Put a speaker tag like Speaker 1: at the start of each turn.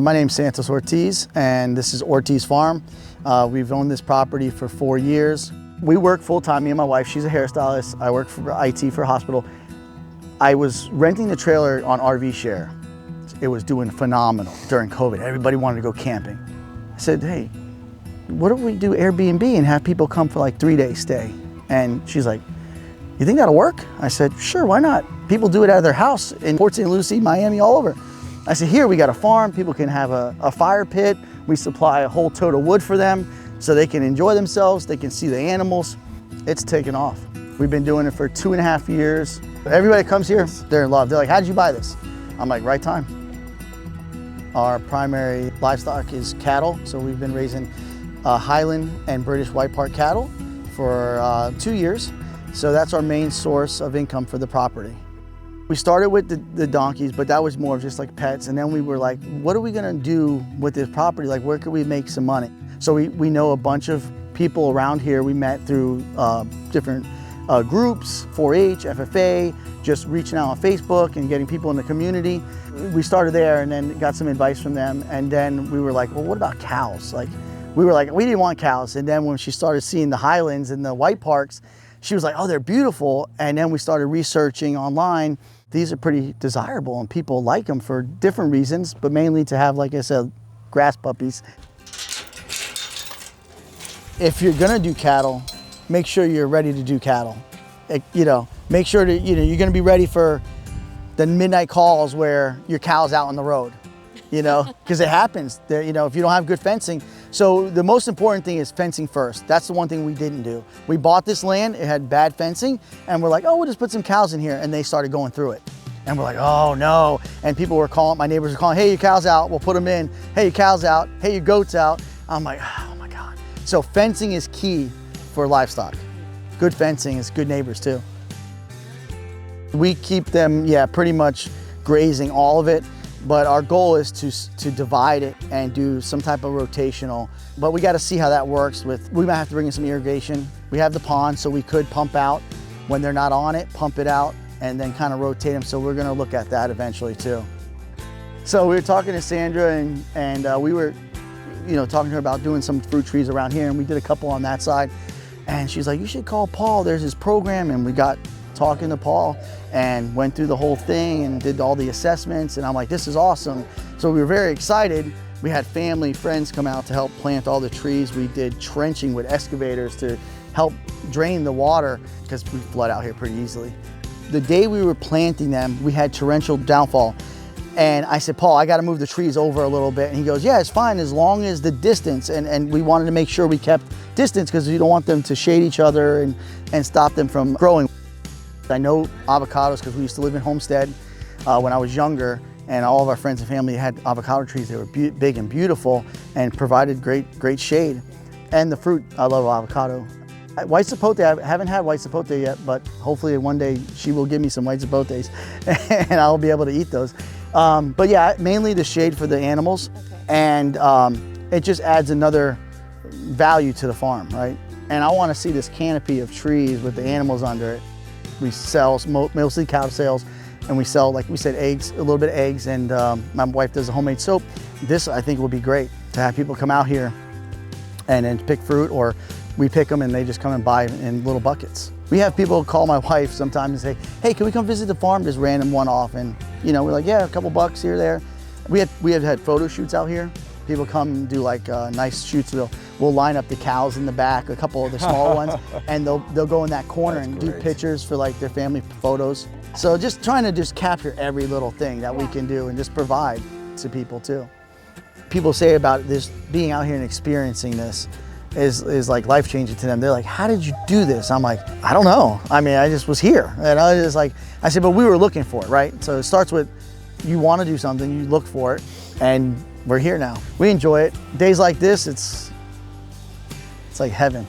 Speaker 1: My name's Santos Ortiz, and this is Ortiz Farm. We've owned this property for 4 years. We work full-time, me and my wife. She's a hairstylist. I work for IT for a hospital. I was renting the trailer on RV Share. It was doing phenomenal during COVID. Everybody wanted to go camping. I said, hey, what if we do Airbnb and have people come for like 3-day stay? And she's like, you think that'll work? I said, sure, why not? People do it out of their house in Port St. Lucie, Miami, all over. I said, here, we got a farm. People can have a fire pit. We supply a whole tote of wood for them so they can enjoy themselves. They can see the animals. It's taken off. We've been doing it for 2.5 years. Everybody that comes here, they're in love. They're like, how did you buy this? I'm like, right time. Our primary livestock is cattle. So we've been raising Highland and British White Part cattle for 2 years. So that's our main source of income for the property. We started with the donkeys, but that was more of just like pets. And then we were like, what are we gonna do with this property? Like, where could we make some money? So we know a bunch of people around here. We met through different groups, 4-H, FFA, just reaching out on Facebook and getting people in the community. We started there and then got some advice from them. And then we were like, well, what about cows? We didn't want cows. And then when she started seeing the Highlands and the White Parks, she was like, oh, they're beautiful. And then we started researching online. These are pretty desirable and people like them for different reasons, but mainly to have, like I said, grass puppies. If you're gonna do cattle, make sure you're ready to do cattle. Make sure that you're gonna be ready for the midnight calls where your cow's out on the road, because it happens. If you don't have good fencing. So the most important thing is fencing first. That's the one thing we didn't do. We bought this land, it had bad fencing, and we're like, oh, we'll just put some cows in here. And they started going through it. And we're like, oh no. And people were calling, my neighbors were calling, hey, your cow's out, we'll put them in. Hey, your cow's out, hey, your goat's out. I'm like, oh my God. So fencing is key for livestock. Good fencing is good neighbors too. We keep them, pretty much grazing all of it. But our goal is to divide it and do some type of rotational. But we got to see how that works we might have to bring in some irrigation. We have the pond, so we could pump out when they're not on it, pump it out, and then kind of rotate them. So we're going to look at that eventually too. So we were talking to Sandra and we were, talking to her about doing some fruit trees around here, and we did a couple on that side. And she's like, you should call Paul. There's his program. And we got talking to Paul and went through the whole thing and did all the assessments, and I'm like, this is awesome. So we were very excited. We had family, friends come out to help plant all the trees. We did trenching with excavators to help drain the water because we flood out here pretty easily. The day we were planting them, we had torrential downfall. And I said, Paul, I got to move the trees over a little bit. And he goes, yeah, it's fine as long as the distance. And we wanted to make sure we kept distance because you don't want them to shade each other and stop them from growing. I know avocados because we used to live in Homestead when I was younger, and all of our friends and family had avocado trees. They were big and beautiful and provided great shade. And the fruit, I love avocado. White sapote, I haven't had white sapote yet, but hopefully one day she will give me some white sapotes and I'll be able to eat those. But yeah, mainly the shade for the animals, and it just adds another value to the farm, right? And I want to see this canopy of trees with the animals under it. We sell mostly cow sales, and we sell, like we said, eggs, a little bit of eggs, and my wife does a homemade soap. This, I think, will be great to have people come out here and then pick fruit, or we pick them and they just come and buy in little buckets. We have people call my wife sometimes and say, hey, can we come visit the farm, just random one-off? And we're like, yeah, a couple bucks here, there. We have had photo shoots out here. People come and do like nice shoots. We'll line up the cows in the back, a couple of the small ones, and they'll go in that corner and do pictures for like their family photos. So just trying to capture every little thing that we can do and just provide to people too. People say about this, being out here and experiencing this is like life-changing to them. They're like, how did you do this? I'm like, I don't know. I mean, I just was here. And I was just like, I said, but we were looking for it, right? So it starts with, you want to do something, you look for it, and we're here now. We enjoy it. Days like this, it's like heaven.